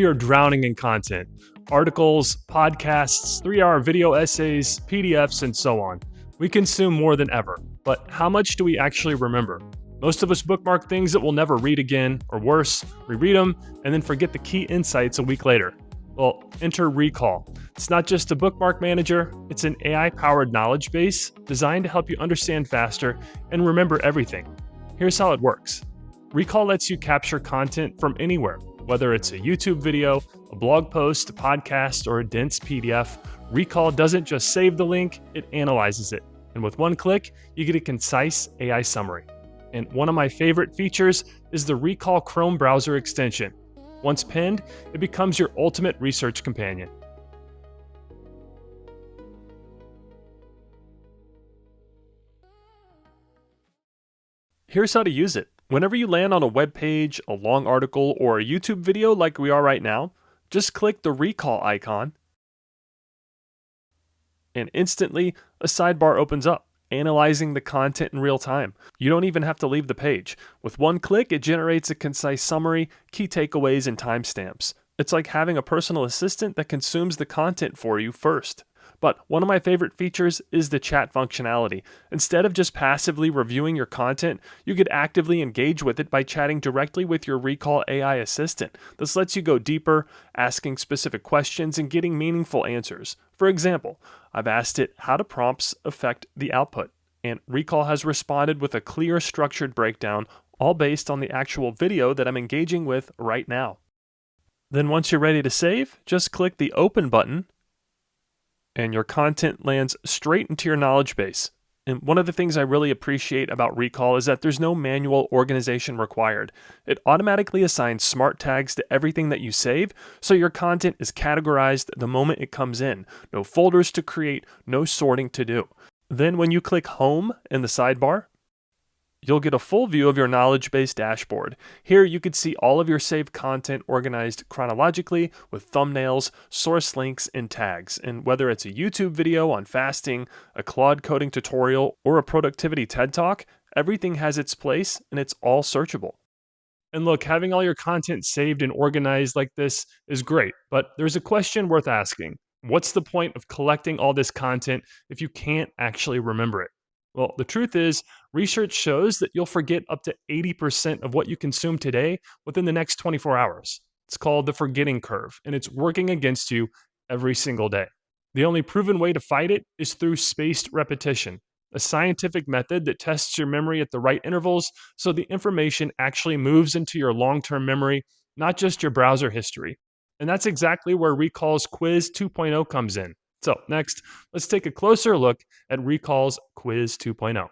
We are drowning in content. Articles, podcasts, 3-hour video essays, PDFs, and so on. We consume more than ever, but how much do we actually remember? Most of us bookmark things that we'll never read again, or worse, reread them, and then forget the key insights a week later. Well, enter Recall. It's not just a bookmark manager, it's an AI-powered knowledge base designed to help you understand faster and remember everything. Here's how it works. Recall lets you capture content from anywhere, whether it's a YouTube video, a blog post, a podcast, or a dense PDF. Recall doesn't just save the link, it analyzes it. And with one click, you get a concise AI summary. And one of my favorite features is the Recall Chrome browser extension. Once pinned, it becomes your ultimate research companion. Here's how to use it. Whenever you land on a web page, a long article, or a YouTube video like we are right now, just click the Recall icon, and instantly a sidebar opens up, analyzing the content in real time. You don't even have to leave the page. With one click, it generates a concise summary, key takeaways, and timestamps. It's like having a personal assistant that consumes the content for you first. But one of my favorite features is the chat functionality. Instead of just passively reviewing your content, you could actively engage with it by chatting directly with your Recall AI assistant. This lets you go deeper, asking specific questions and getting meaningful answers. For example, I've asked it how do prompts affect the output, and Recall has responded with a clear, structured breakdown, all based on the actual video that I'm engaging with right now. Then once you're ready to save, just click the Open button, and your content lands straight into your knowledge base. And one of the things I really appreciate about Recall is that there's no manual organization required. It automatically assigns smart tags to everything that you save, so your content is categorized the moment it comes in. No folders to create, no sorting to do. Then when you click Home in the sidebar, you'll get a full view of your knowledge base dashboard. Here you can see all of your saved content organized chronologically with thumbnails, source links, and tags. And whether it's a YouTube video on fasting, a Claude coding tutorial, or a productivity TED Talk, everything has its place and it's all searchable. And look, having all your content saved and organized like this is great, but there's a question worth asking. What's the point of collecting all this content if you can't actually remember it? Well, the truth is, research shows that you'll forget up to 80% of what you consume today within the next 24 hours. It's called the forgetting curve, and it's working against you every single day. The only proven way to fight it is through spaced repetition, a scientific method that tests your memory at the right intervals so the information actually moves into your long-term memory, not just your browser history. And that's exactly where Recall's Quiz 2.0 comes in. So next, let's take a closer look at Recall's Quiz 2.0.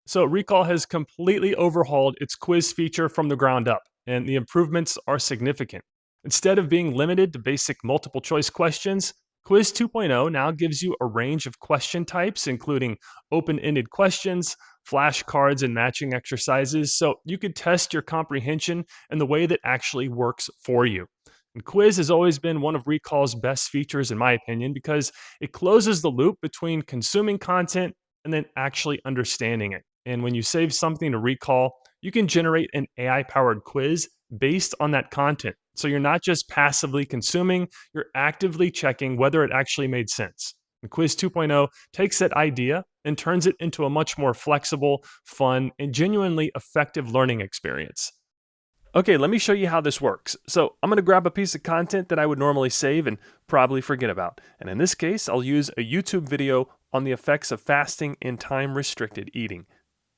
So Recall has completely overhauled its quiz feature from the ground up, and the improvements are significant. Instead of being limited to basic multiple choice questions, Quiz 2.0 now gives you a range of question types, including open-ended questions, flashcards, and matching exercises, so you could test your comprehension in the way that actually works for you. And Quiz has always been one of Recall's best features, in my opinion, because it closes the loop between consuming content and then actually understanding it. And when you save something to Recall, you can generate an AI-powered quiz based on that content. So you're not just passively consuming, you're actively checking whether it actually made sense. And Quiz 2.0 takes that idea and turns it into a much more flexible, fun, and genuinely effective learning experience. Okay, let me show you how this works. So I'm going to grab a piece of content that I would normally save and probably forget about. And in this case, I'll use a YouTube video on the effects of fasting and time-restricted eating.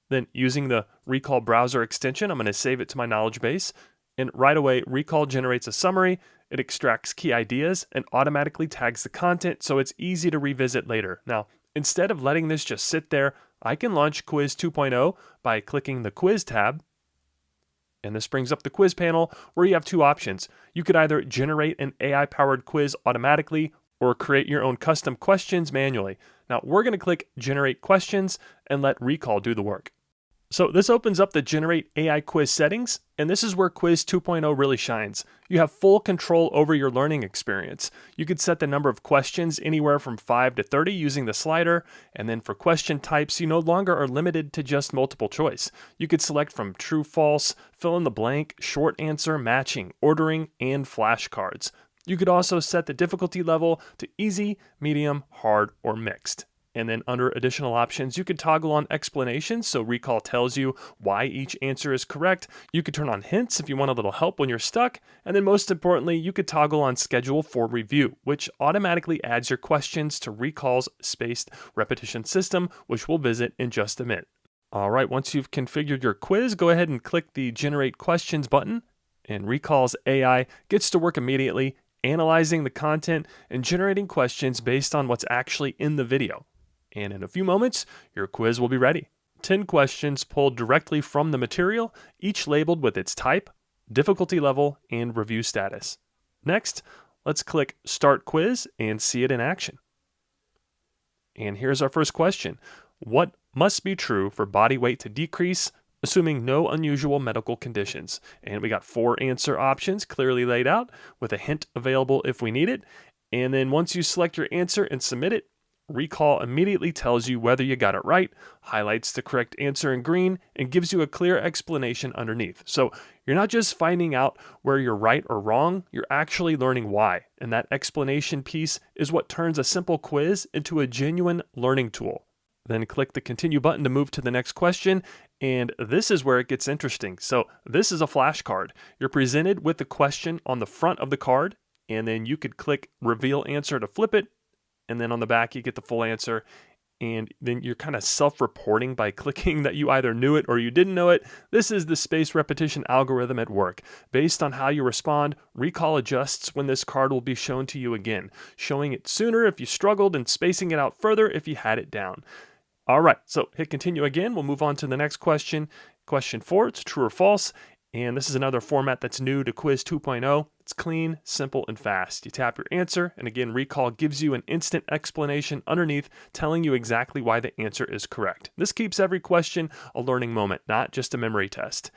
Then using the Recall browser extension, I'm going to save it to my knowledge base. And right away, Recall generates a summary, it extracts key ideas, and automatically tags the content so it's easy to revisit later. Now, instead of letting this just sit there, I can launch Quiz 2.0 by clicking the Quiz tab. And this brings up the quiz panel where you have two options. You could either generate an AI-powered quiz automatically or create your own custom questions manually. Now, we're going to click Generate Questions and let Recall do the work. So this opens up the Generate AI Quiz settings, and this is where Quiz 2.0 really shines. You have full control over your learning experience. You could set the number of questions anywhere from 5 to 30 using the slider, and then for question types, you no longer are limited to just multiple choice. You could select from true, false, fill in the blank, short answer, matching, ordering, and flashcards. You could also set the difficulty level to easy, medium, hard, or mixed. And then under additional options, you could toggle on explanations, so Recall tells you why each answer is correct. You could turn on hints if you want a little help when you're stuck. And then most importantly, you could toggle on Schedule for Review, which automatically adds your questions to Recall's spaced repetition system, which we'll visit in just a minute. All right, once you've configured your quiz, go ahead and click the Generate Questions button, and Recall's AI gets to work immediately, analyzing the content and generating questions based on what's actually in the video. And in a few moments, your quiz will be ready. 10 questions pulled directly from the material, each labeled with its type, difficulty level, and review status. Next, let's click Start Quiz and see it in action. And here's our first question. What must be true for body weight to decrease, assuming no unusual medical conditions? And we got 4 answer options clearly laid out with a hint available if we need it. And then once you select your answer and submit it, Recall immediately tells you whether you got it right, highlights the correct answer in green, and gives you a clear explanation underneath. So you're not just finding out where you're right or wrong, you're actually learning why. And that explanation piece is what turns a simple quiz into a genuine learning tool. Then click the Continue button to move to the next question, and this is where it gets interesting. So this is a flashcard. You're presented with the question on the front of the card, and then you could click Reveal Answer to flip it, and then on the back you get the full answer, and then you're kind of self-reporting by clicking that you either knew it or you didn't know it. This is the spaced repetition algorithm at work. Based on how you respond, Recall adjusts when this card will be shown to you again, showing it sooner if you struggled and spacing it out further if you had it down. All right, so hit continue again. We'll move on to the next question. Question 4, it's true or false. And this is another format that's new to Quiz 2.0. It's clean, simple, and fast. You tap your answer, and again, Recall gives you an instant explanation underneath telling you exactly why the answer is correct. This keeps every question a learning moment, not just a memory test.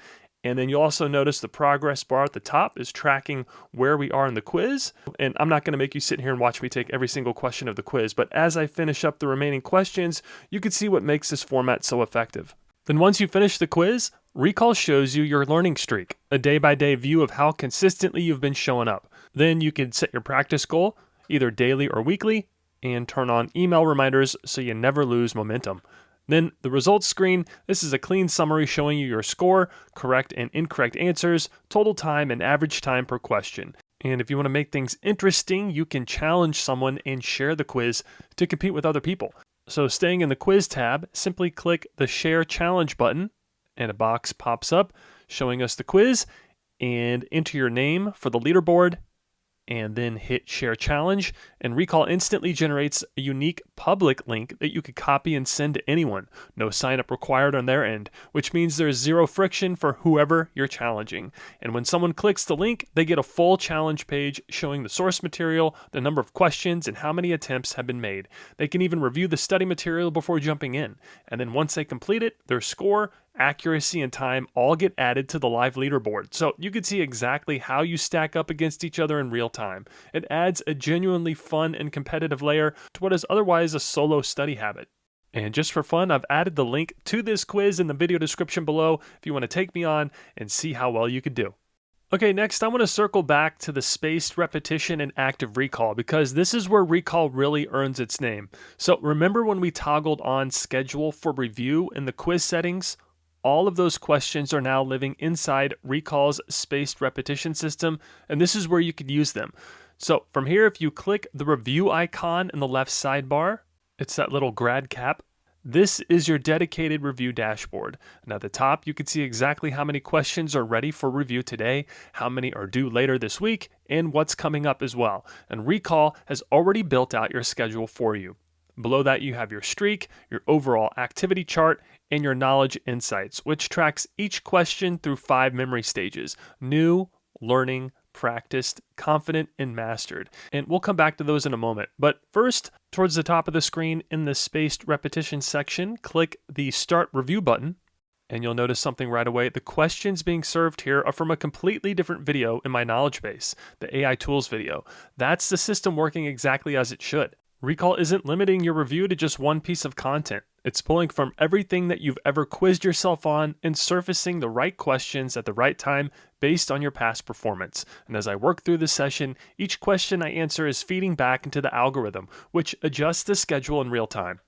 And then you'll also notice the progress bar at the top is tracking where we are in the quiz. And I'm not going to make you sit here and watch me take every single question of the quiz, but as I finish up the remaining questions, you can see what makes this format so effective. Then once you finish the quiz, Recall shows you your learning streak, a day-by-day view of how consistently you've been showing up. Then you can set your practice goal, either daily or weekly, and turn on email reminders so you never lose momentum. Then the results screen, this is a clean summary showing you your score, correct and incorrect answers, total time, and average time per question. And if you want to make things interesting, you can challenge someone and share the quiz to compete with other people. So staying in the quiz tab, simply click the Share Challenge button, and a box pops up showing us the quiz, and enter your name for the leaderboard, and then hit Share Challenge, and Recall instantly generates a unique public link that you could copy and send to anyone. No sign up required on their end, which means there's zero friction for whoever you're challenging. And when someone clicks the link, they get a full challenge page showing the source material, the number of questions, and how many attempts have been made. They can even review the study material before jumping in. And then once they complete it, their score, accuracy, and time all get added to the live leaderboard. So you can see exactly how you stack up against each other in real time. It adds a genuinely fun and competitive layer to what is otherwise a solo study habit. And just for fun, I've added the link to this quiz in the video description below if you want to take me on and see how well you could do. Okay, next I want to circle back to the spaced repetition and active recall, because this is where Recall really earns its name. So remember when we toggled on Schedule for Review in the quiz settings? All of those questions are now living inside Recall's spaced repetition system, and this is where you could use them. So from here, if you click the review icon in the left sidebar, it's that little grad cap. This is your dedicated review dashboard. And at the top, you can see exactly how many questions are ready for review today, how many are due later this week, and what's coming up as well. And Recall has already built out your schedule for you. Below that, you have your streak, your overall activity chart, and your knowledge insights, which tracks each question through 5 memory stages: new, learning, practiced, confident, and mastered. And we'll come back to those in a moment. But first, towards the top of the screen in the spaced repetition section, click the Start Review button. And you'll notice something right away. The questions being served here are from a completely different video in my knowledge base, the AI tools video. That's the system working exactly as it should. Recall isn't limiting your review to just one piece of content. It's pulling from everything that you've ever quizzed yourself on and surfacing the right questions at the right time based on your past performance. And as I work through the session, each question I answer is feeding back into the algorithm, which adjusts the schedule in real time.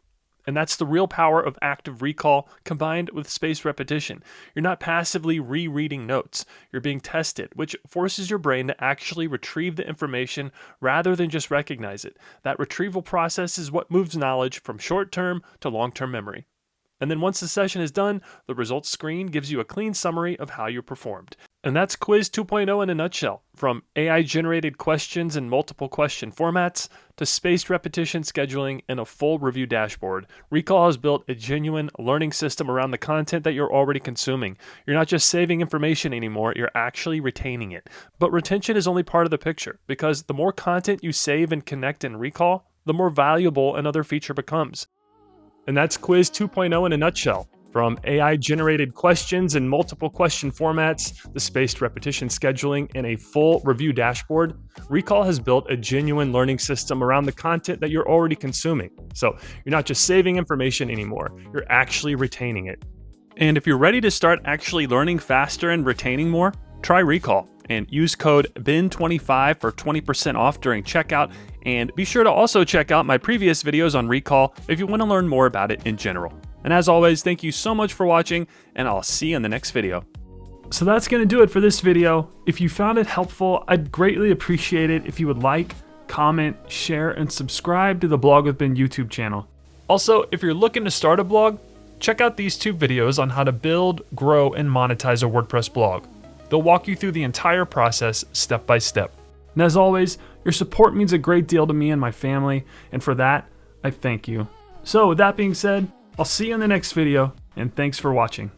And that's the real power of active recall combined with spaced repetition. You're not passively rereading notes. You're being tested, which forces your brain to actually retrieve the information rather than just recognize it. That retrieval process is what moves knowledge from short-term to long-term memory. And then once the session is done, the results screen gives you a clean summary of how you performed. And that's Quiz 2.0 in a nutshell. From AI-generated questions in multiple question formats to spaced repetition scheduling and a full review dashboard, Recall has built a genuine learning system around the content that you're already consuming. You're not just saving information anymore, you're actually retaining it. But retention is only part of the picture, because the more content you save and connect in Recall, the more valuable another feature becomes. And that's Quiz 2.0 in a nutshell. From AI-generated questions in multiple question formats, the spaced repetition scheduling, and a full review dashboard, Recall has built a genuine learning system around the content that you're already consuming. So you're not just saving information anymore, you're actually retaining it. And if you're ready to start actually learning faster and retaining more, try Recall and use code BIN25 for 20% off during checkout. And be sure to also check out my previous videos on Recall if you want to learn more about it in general. And as always, thank you so much for watching, and I'll see you in the next video. So that's going to do it for this video. If you found it helpful, I'd greatly appreciate it if you would like, comment, share, and subscribe to the Blog with Ben YouTube channel. Also, if you're looking to start a blog, check out these 2 videos on how to build, grow, and monetize a WordPress blog. They'll walk you through the entire process step by step. And as always, your support means a great deal to me and my family, and for that, I thank you. So with that being said, I'll see you in the next video, and thanks for watching.